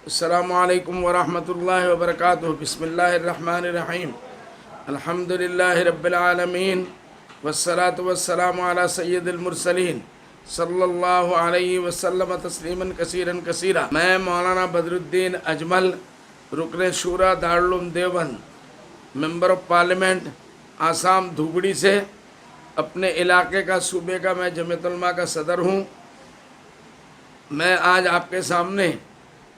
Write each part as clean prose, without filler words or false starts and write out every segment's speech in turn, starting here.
السلام علیکم ورحمۃ اللہ وبرکاتہ۔ بسم اللہ الرحمن الرحیم۔ الحمد للہ رب العالمین والصلاة والسلام علی سید المرسلین صلی اللہ علیہ وسلم تسلیما کثیرا کثیرا۔ میں مولانا بدر الدین اجمل، رکن شورا Darul Uloom Deoband, member of parliament Assam Dhubri سے، اپنے علاقے کا، صوبے کا میں جمعیت علماء کا صدر ہوں۔ میں آج آپ کے سامنے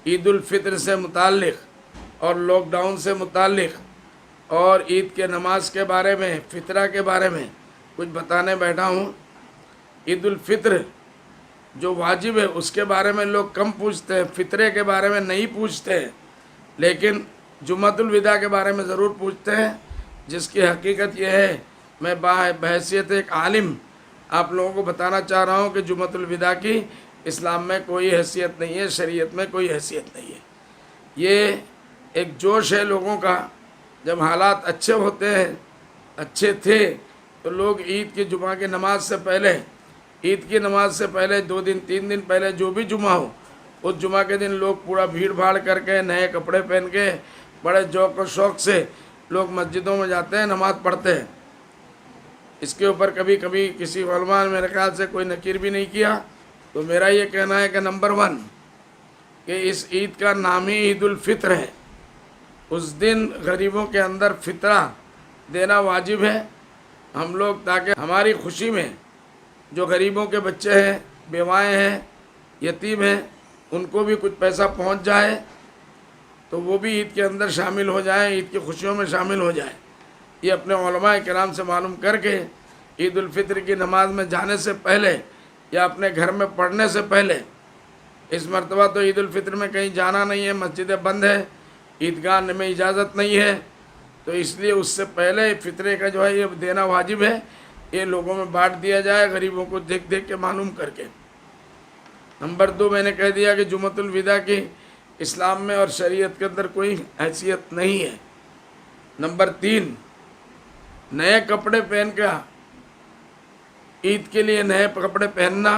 عید الفطر سے متعلق اور لاک ڈاؤن سے متعلق اور عید کے نماز کے بارے میں، فطرہ کے بارے میں کچھ بتانے بیٹھا ہوں۔ عید الفطر جو واجب ہے اس کے بارے میں لوگ کم پوچھتے ہیں، فطرے کے بارے میں نہیں پوچھتے ہیں، لیکن جمعۃ الوداع کے بارے میں ضرور پوچھتے ہیں، جس کی حقیقت یہ ہے، میں بحیثیت ایک عالم آپ لوگوں کو بتانا چاہ رہا ہوں کہ جمعۃ الوداع کی اسلام میں کوئی حیثیت نہیں ہے، شریعت میں کوئی حیثیت نہیں ہے۔ یہ ایک جوش ہے لوگوں کا، جب حالات اچھے ہوتے ہیں، اچھے تھے، تو لوگ عید کی جمعہ کی نماز سے پہلے، عید کی نماز سے پہلے 2 دن 3 دن پہلے جو بھی جمعہ ہو، اس جمعہ کے دن لوگ پورا بھیڑ بھاڑ کر کے، نئے کپڑے پہن کے، بڑے ذوق و شوق سے لوگ مسجدوں میں جاتے ہیں، نماز پڑھتے ہیں۔ اس کے اوپر کبھی کبھی کسی علماء نے میرے خیال سے کوئی نکیر بھی نہیں کیا، تو میرا یہ کہنا ہے کہ نمبر 1 کہ اس عید کا نام ہی عید الفطر ہے۔ اس دن غریبوں کے اندر فطرہ دینا واجب ہے ہم لوگ، تاکہ ہماری خوشی میں جو غریبوں کے بچے ہیں، بیوائیں ہیں، یتیم ہیں، ان کو بھی کچھ پیسہ پہنچ جائے، تو وہ بھی عید کے اندر شامل ہو جائیں، عید کی خوشیوں میں شامل ہو جائیں۔ یہ اپنے علماء کرام سے معلوم کر کے عید الفطر کی نماز میں جانے سے پہلے یا اپنے گھر میں پڑھنے سے پہلے، اس مرتبہ تو عید الفطر میں کہیں جانا نہیں ہے، مسجدیں بند ہے، عیدگاہ میں اجازت نہیں ہے، تو اس لیے اس سے پہلے فطرے کا جو ہے یہ دینا واجب ہے، یہ لوگوں میں بانٹ دیا جائے، غریبوں کو دیکھ دیکھ کے معلوم کر کے۔ نمبر 2 میں نے کہہ دیا کہ جمعۃ الوداع کی اسلام میں اور شریعت کے اندر کوئی حیثیت نہیں ہے۔ نمبر 3 نئے کپڑے پہن کے عید کے لیے نئے کپڑے پہننا،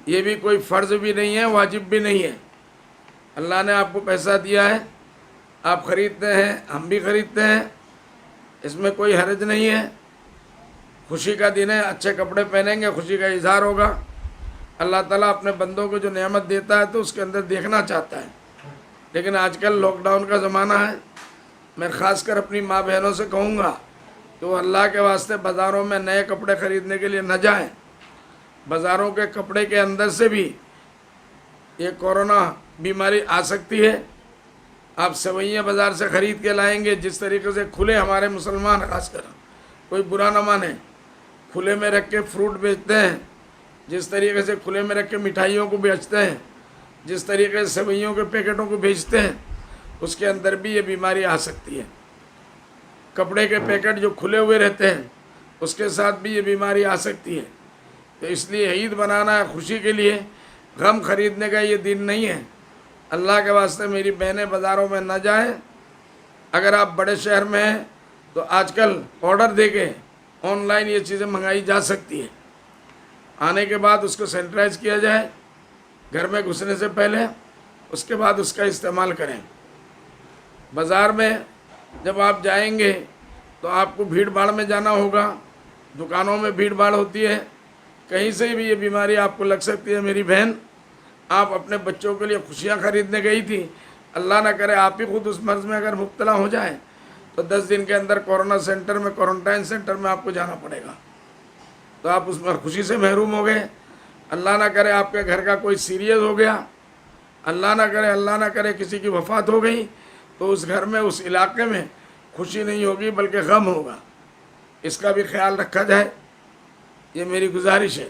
یہ بھی کوئی فرض بھی نہیں ہے، واجب بھی نہیں ہے۔ اللہ نے آپ کو پیسہ دیا ہے، آپ خریدتے ہیں، ہم بھی خریدتے ہیں، اس میں کوئی حرج نہیں ہے۔ خوشی کا دن ہے، اچھے کپڑے پہنیں گے، خوشی کا اظہار ہوگا۔ اللہ تعالیٰ اپنے بندوں کو جو نعمت دیتا ہے تو اس کے اندر دیکھنا چاہتا ہے، لیکن آج کل لاک ڈاؤن کا زمانہ ہے۔ میں خاص کر اپنی ماں بہنوں سے کہوں گا کہ وہ اللہ کے واسطے بازاروں میں نئے کپڑے خریدنے کے لیے نہ جائیں۔ بازاروں کے کپڑے کے اندر سے بھی یہ کورونا بیماری آ سکتی ہے۔ آپ سوئیاں بازار سے خرید کے لائیں گے، جس طریقے سے کھلے، ہمارے مسلمان خاص کر، کوئی برا نہ مانے، کھلے میں رکھ کے فروٹ بیچتے ہیں، جس طریقے سے کھلے میں رکھ کے مٹھائیوں کو بیچتے ہیں، جس طریقے سے سوئیوں کے پیکٹوں کو بیچتے ہیں، اس کے اندر بھی یہ بیماری آ سکتی ہے۔ کپڑے کے پیکٹ جو کھلے ہوئے رہتے ہیں، اس کے ساتھ بھی یہ بیماری آ سکتی ہے۔ تو اس لیے عید بنانا ہے خوشی کے لیے، غم خریدنے کا یہ دن نہیں ہے۔ اللہ کے واسطے میری بہنیں بازاروں میں نہ جائیں۔ اگر آپ بڑے شہر میں ہیں تو آج کل آرڈر دے کے آن لائن یہ چیزیں منگائی جا سکتی ہے۔ آنے کے بعد اس کو سینیٹائز کیا جائے گھر میں گھسنے سے پہلے، اس کے بعد اس کا استعمال کریں۔ بازار میں جب آپ جائیں گے تو آپ کو بھیڑ بھاڑ میں جانا ہوگا، دکانوں میں بھیڑ بھاڑ ہوتی ہے، کہیں سے بھی یہ بیماری آپ کو لگ سکتی ہے۔ میری بہن، آپ اپنے بچوں کے لیے خوشیاں خریدنے گئی تھی، اللہ نہ کرے آپ ہی خود اس مرض میں اگر مبتلا ہو جائیں تو 10 دن کے اندر کورونا سینٹر میں، کوارنٹائن سینٹر میں آپ کو جانا پڑے گا، تو آپ اس میں خوشی سے محروم ہو گئے۔ اللہ نہ کرے آپ کے گھر کا کوئی سیریس ہو گیا، اللہ نہ کرے کسی کی وفات ہو گئی، تو اس گھر میں، اس علاقے میں خوشی نہیں ہوگی بلکہ غم ہوگا۔ اس کا بھی خیال رکھا جائے، یہ میری گزارش ہے۔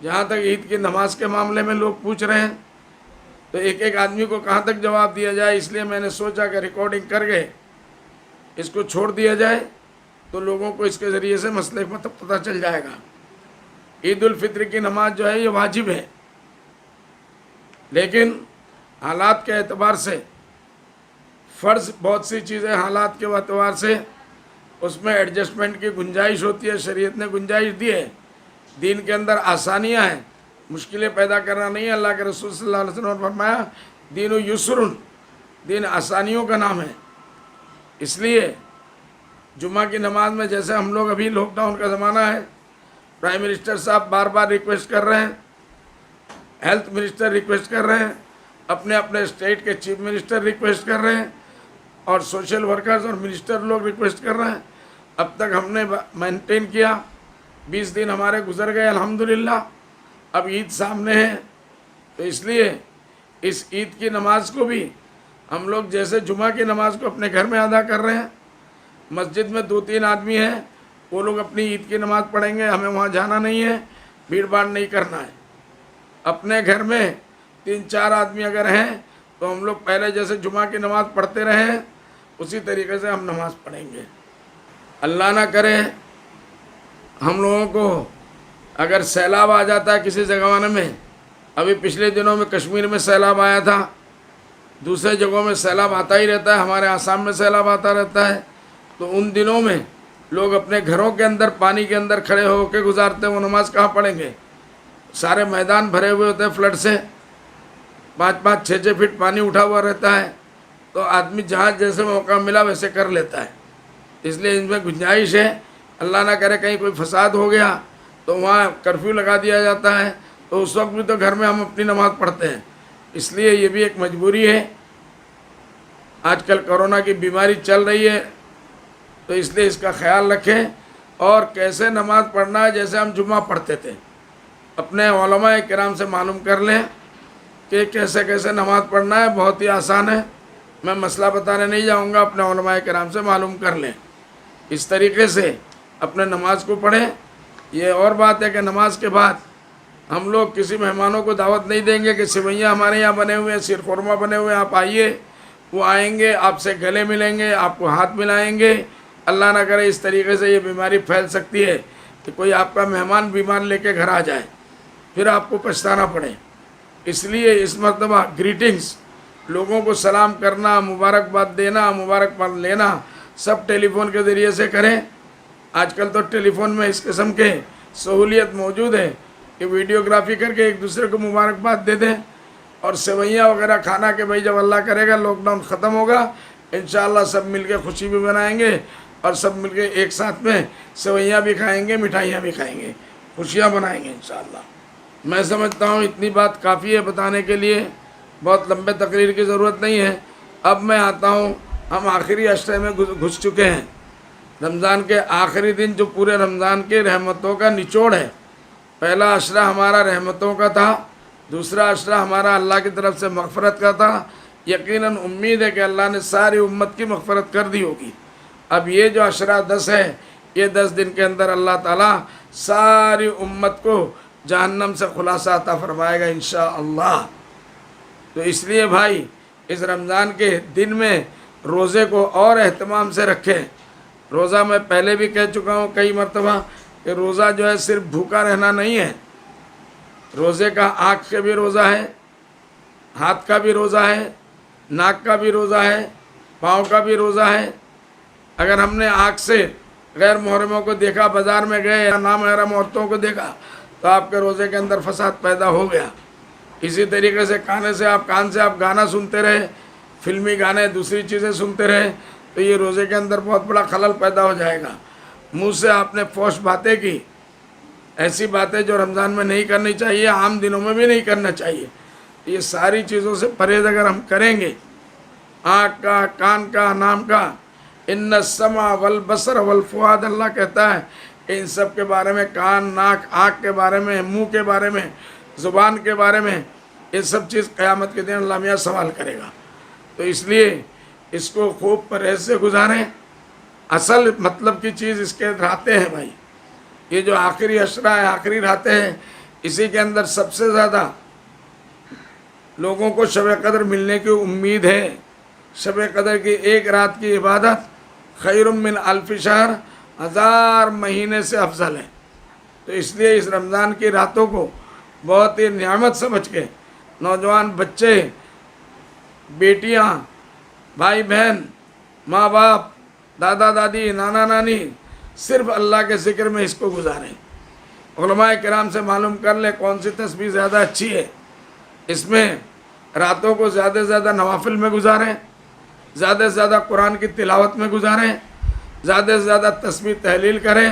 جہاں تک عید کی نماز کے معاملے میں لوگ پوچھ رہے ہیں، تو ایک ایک آدمی کو کہاں تک جواب دیا جائے، اس لیے میں نے سوچا کہ ریکارڈنگ کر کے اس کو چھوڑ دیا جائے، تو لوگوں کو اس کے ذریعے سے مسئلے کو پتہ چل جائے گا۔ عید الفطر کی نماز جو ہے یہ واجب ہے، لیکن حالات کے اعتبار سے فرض بہت سی چیزیں حالات کے اعتبار سے اس میں ایڈجسٹمنٹ کی گنجائش ہوتی ہے، شریعت نے گنجائش دی ہے، دین کے اندر آسانیاں ہیں، مشکلیں پیدا کرنا نہیں ہے۔ اللہ کے رسول صلی اللہ علیہ وسلم نے فرمایا دین و یسرن، دین آسانیوں کا نام ہے۔ اس لیے جمعہ کی نماز میں جیسے ہم لوگ ابھی لاک ڈاؤن کا زمانہ ہے، پرائم منسٹر صاحب بار بار ریکویسٹ کر رہے ہیں، ہیلتھ منسٹر ریکویسٹ کر رہے ہیں، اپنے اپنے اسٹیٹ کے چیف منسٹر ریکویسٹ کر رہے ہیں، اور سوشل ورکرز اور منسٹر لوگ ریکویسٹ کر رہے ہیں۔ اب تک ہم نے مینٹین کیا، 20 دن ہمارے گزر گئے الحمدللہ، اب عید سامنے ہے، تو اس لیے اس عید کی نماز کو بھی ہم لوگ جیسے جمعہ کی نماز کو اپنے گھر میں ادا کر رہے ہیں، مسجد میں 2-3 آدمی ہیں، وہ لوگ اپنی عید کی نماز پڑھیں گے، ہمیں وہاں جانا نہیں ہے، بھیڑ بھاڑ نہیں کرنا ہے۔ اپنے گھر میں 3-4 آدمی اگر ہیں تو ہم لوگ پہلے جیسے جمعہ کی نماز پڑھتے رہے ہیں اسی طریقے سے ہم نماز پڑھیں گے۔ اللہ نہ کرے ہم لوگوں کو اگر سیلاب آ جاتا ہے کسی زمانے میں، ابھی پچھلے دنوں میں کشمیر میں سیلاب آیا تھا، دوسرے جگہوں میں سیلاب آتا ہی رہتا ہے، ہمارے آسام میں سیلاب آتا رہتا ہے، تو ان دنوں میں لوگ اپنے گھروں کے اندر پانی کے اندر کھڑے ہو کے گزارتے ہیں، وہ نماز کہاں پڑھیں گے؟ سارے میدان بھرے ہوئے ہوتے ہیں فلڈ سے، 5-5 6-6 فٹ پانی اٹھا ہوا رہتا ہے، تو آدمی جہاں جیسے موقع ملا ویسے کر لیتا ہے۔ اس لیے ان میں گنجائش ہے، اللہ نہ کرے کہیں کوئی فساد ہو گیا تو وہاں کرفیو لگا دیا جاتا ہے، تو اس وقت بھی تو گھر میں ہم اپنی نماز پڑھتے ہیں۔ اس لیے یہ بھی ایک مجبوری ہے، آج کل کورونا کی بیماری چل رہی ہے، تو اس لیے اس کا خیال رکھیں، اور کیسے نماز پڑھنا ہے جیسے ہم جمعہ پڑھتے تھے، اپنے علماء کرام سے معلوم کر لیں کہ کیسے کیسے نماز پڑھنا ہے، بہت ہی آسان ہے، میں مسئلہ بتانے نہیں جاؤں گا، اپنے علماء کرام سے معلوم کر لیں، اس طریقے سے اپنے نماز کو پڑھیں۔ یہ اور بات ہے کہ نماز کے بعد ہم لوگ کسی مہمانوں کو دعوت نہیں دیں گے کہ سوئیاں ہمارے یہاں بنے ہوئے ہیں، شیر خورمہ بنے ہوئے ہیں، آپ آئیے، وہ آئیں گے، آپ سے گلے ملیں گے، آپ کو ہاتھ ملائیں گے۔ اللہ نہ کرے اس طریقے سے یہ بیماری پھیل سکتی ہے کہ کوئی آپ کا مہمان بیمار لے کے گھر آ جائے، پھر آپ کو پچھتانا پڑے۔ اس لیے اس مرتبہ گریٹنگز، لوگوں کو سلام کرنا، مبارکباد دینا، مبارکباد لینا، سب ٹیلی فون کے ذریعے سے کریں۔ آج کل تو ٹیلی فون میں اس قسم کے سہولیت موجود ہے کہ ویڈیوگرافی کر کے ایک دوسرے کو مبارکباد دے دیں، اور سوئیاں وغیرہ کھانا کہ بھائی جب اللہ کرے گا لاک ڈاؤن ختم ہوگا انشاءاللہ سب مل کے خوشی بھی منائیں گے، اور سب مل کے ایک ساتھ میں سوئیاں بھی کھائیں گے، مٹھائیاں بھی کھائیں گے، خوشیاں منائیں گے انشاءاللہ۔ میں سمجھتا ہوں اتنی بات کافی ہے بتانے کے لیے، بہت لمبے تقریر کی ضرورت نہیں ہے۔ اب میں آتا ہوں، ہم آخری عشرے میں گھس چکے ہیں، رمضان کے آخری دن جو پورے رمضان کے رحمتوں کا نچوڑ ہے۔ پہلا عشرہ ہمارا رحمتوں کا تھا، دوسرا عشرہ ہمارا اللہ کی طرف سے مغفرت کا تھا۔ یقیناً امید ہے کہ اللہ نے ساری امت کی مغفرت کر دی ہوگی۔ اب یہ جو عشرہ 10 ہے، یہ 10 دن کے اندر اللہ تعالیٰ ساری امت کو جہنم سے خلاصہ عطا فرمائے گا انشاءاللہ۔ تو اس لیے بھائی اس رمضان کے دن میں روزے کو اور اہتمام سے رکھیں۔ روزہ میں پہلے بھی کہہ چکا ہوں کئی مرتبہ کہ روزہ جو ہے صرف بھوکا رہنا نہیں ہے، روزے کا آنکھ کا بھی روزہ ہے، ہاتھ کا بھی روزہ ہے، ناک کا بھی روزہ ہے، پاؤں کا بھی روزہ ہے۔ اگر ہم نے آنکھ سے غیر محرموں کو دیکھا، بازار میں گئے یا نامحرم عورتوں کو دیکھا، تو آپ کے روزے کے اندر فساد پیدا ہو گیا۔ اسی طریقے سے کان سے آپ گانا سنتے رہے، فلمی گانے، دوسری چیزیں سنتے رہے، تو یہ روزے کے اندر بہت بڑا خلل پیدا ہو جائے گا۔ منہ سے آپ نے فحش باتیں کی، ایسی باتیں جو رمضان میں نہیں کرنی چاہیے، عام دنوں میں بھی نہیں کرنا چاہیے، یہ ساری چیزوں سے پرہیز اگر ہم کریں گے، آنکھ کا، کان کا، نام کا، ان السمع والبصر والفؤاد، اللہ کہتا ہے کہ ان سب کے بارے میں، کان، ناک، آنکھ کے بارے میں، منہ کے بارے میں، زبان کے بارے میں، یہ سب چیز قیامت کے دن اللہ میاں سوال کرے گا۔ تو اس لیے اس کو خوب پرہیز سے گزاریں۔ اصل مطلب کی چیز اس کے راتیں ہیں بھائی، یہ جو آخری عشرہ ہے، آخری راتیں ہیں، اسی کے اندر سب سے زیادہ لوگوں کو شب قدر ملنے کی امید ہے۔ شب قدر کی ایک رات کی عبادت خیر من الف شہر، 1000 مہینے سے افضل ہے۔ تو اس لیے اس رمضان کی راتوں کو بہت ہی نعمت سمجھ کے نوجوان بچے، بیٹیاں، بھائی بہن، ماں باپ، دادا دادی، نانا نانی، صرف اللہ کے ذکر میں اس کو گزاریں۔ علماء کرام سے معلوم کر لیں کون سی تسبیح زیادہ اچھی ہے۔ اس میں راتوں کو زیادہ سے زیادہ نوافل میں گزاریں، زیادہ سے زیادہ قرآن کی تلاوت میں گزاریں، زیادہ سے زیادہ تسبیح تحلیل کریں،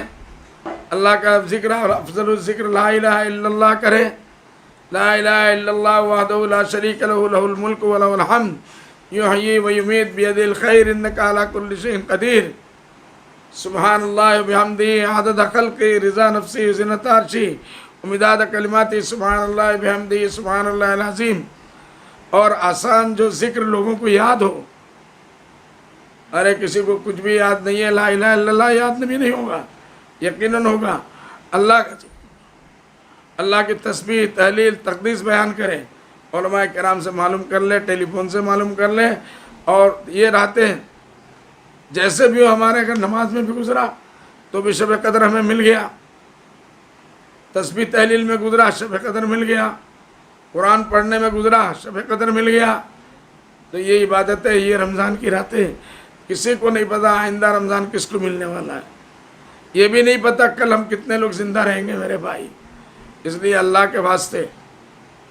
اللہ کا ذکر اور افضل الذکر لا الہ الا اللہ کریں، لا الہ الا اللہ وحدہ لا شریک لہ لہ الملک و لہ الحمد یحیی و یمیت بیدہ الخیر انک علی کل شیء قدیر، سبحان اللہ و بحمدہ عدد خلقہ رضا نفسی زنۃ عرشہ ومداد کلماتہ، سبحان اللہ و بحمدہ سبحان اللہ العظیم۔ اور آسان جو ذکر لوگوں کو یاد ہو، ارے کسی کو کچھ بھی یاد نہیں ہے، لا الہ الا اللہ یاد بھی نہیں ہوگا، یقیناً ہوگا۔ اللہ کی تسبیح تحلیل تقدیس بیان کریں، علماء کرام سے معلوم کر لیں، ٹیلی فون سے معلوم کر لیں، اور یہ راتیں جیسے بھی ہو، ہمارے اگر نماز میں بھی گزرا تو بھی شب قدر ہمیں مل گیا، تسبیح تحلیل میں گزرا شب قدر مل گیا، قرآن پڑھنے میں گزرا شب قدر مل گیا۔ تو یہ عبادت ہے، یہ رمضان کی راتیں، کسی کو نہیں پتا آئندہ رمضان کس کو ملنے والا ہے، یہ بھی نہیں پتا کل ہم کتنے لوگ زندہ رہیں گے میرے بھائی۔ اس لیے اللہ کے واسطے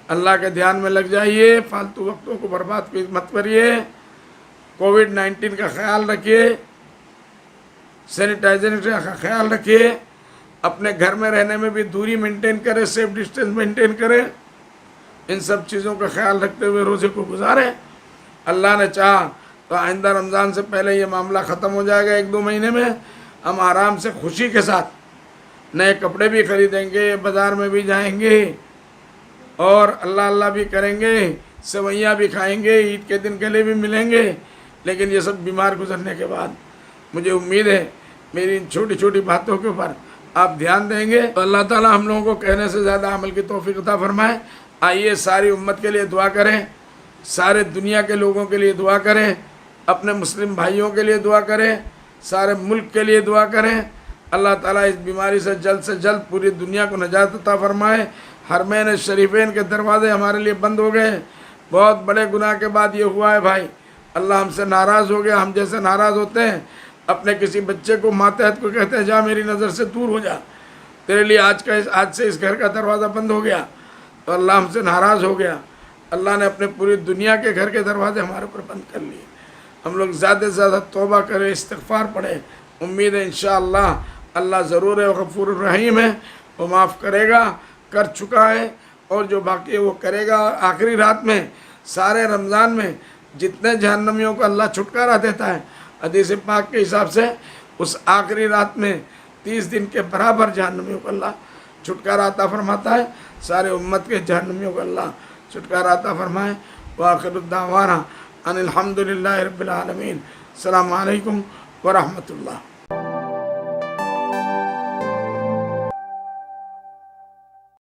اللہ کے دھیان میں لگ جائیے، فالتو وقتوں کو برباد مت کریے، کووڈ-19 کا خیال رکھیے، سینیٹائزر کا خیال رکھیے، اپنے گھر میں رہنے میں بھی دوری مینٹین کرے، سیف ڈسٹینس مینٹین کرے، ان سب چیزوں کا خیال رکھتے ہوئے روزے کو گزارے۔ اللہ نے چاہا تو آئندہ رمضان سے پہلے یہ معاملہ ختم ہو جائے گا، 1-2 مہینے میں ہم آرام سے خوشی کے ساتھ نئے کپڑے بھی خریدیں گے، بازار میں بھی جائیں گے، اور اللہ اللہ بھی کریں گے، سوئیاں بھی کھائیں گے، عید کے دن گلے بھی ملیں گے۔ لیکن یہ سب بیمار گزرنے کے بعد مجھے امید ہے میری ان چھوٹی چھوٹی باتوں کے اوپر آپ دھیان دیں گے تو اللہ تعالیٰ ہم لوگوں کو کہنے سے زیادہ عمل کی توفیق عطا فرمائے۔ آئیے ساری امت کے لیے دعا کریں، سارے دنیا کے لوگوں کے لیے دعا کریں، اپنے مسلم بھائیوں کے لیے دعا کریں، سارے ملک کے لیے دعا کریں۔ اللہ تعالیٰ اس بیماری سے جلد پوری دنیا کو نجات عطا فرمائے۔ حرمین شریفین کے دروازے ہمارے لیے بند ہو گئے، بہت بڑے گناہ کے بعد یہ ہوا ہے بھائی، اللہ ہم سے ناراض ہو گیا۔ ہم جیسے ناراض ہوتے ہیں اپنے کسی بچے کو ماتحت کو کہتے ہیں جا میری نظر سے دور ہو جا، تیرے لیے آج سے اس گھر کا دروازہ بند ہو گیا، تو اللہ ہم سے ناراض ہو گیا۔ اللہ نے اپنے پوری دنیا کے گھر کے دروازے ہمارے اوپر بند کر لیے۔ ہم لوگ زیادہ سے زیادہ توبہ کریں، استغفار پڑھیں، امید ہے انشاءاللہ اللہ ضرور ہے، غفور الرحیم ہے، وہ معاف کرے گا، کر چکا ہے، اور جو باقی ہے وہ کرے گا۔ آخری رات میں سارے رمضان میں جتنے جہنمیوں کو اللہ چھٹکارا دیتا ہے، حدیث پاک کے حساب سے اس آخری رات میں 30 دن کے برابر جہنمیوں کو اللہ چھٹکارا عطا فرماتا ہے۔ سارے امت کے جہنمیوں کو اللہ چھٹکارا عطا فرمائے۔ وآخر الدعوانا ان الحمدللہ رب العالمین۔ السلام علیکم ورحمۃ اللہ۔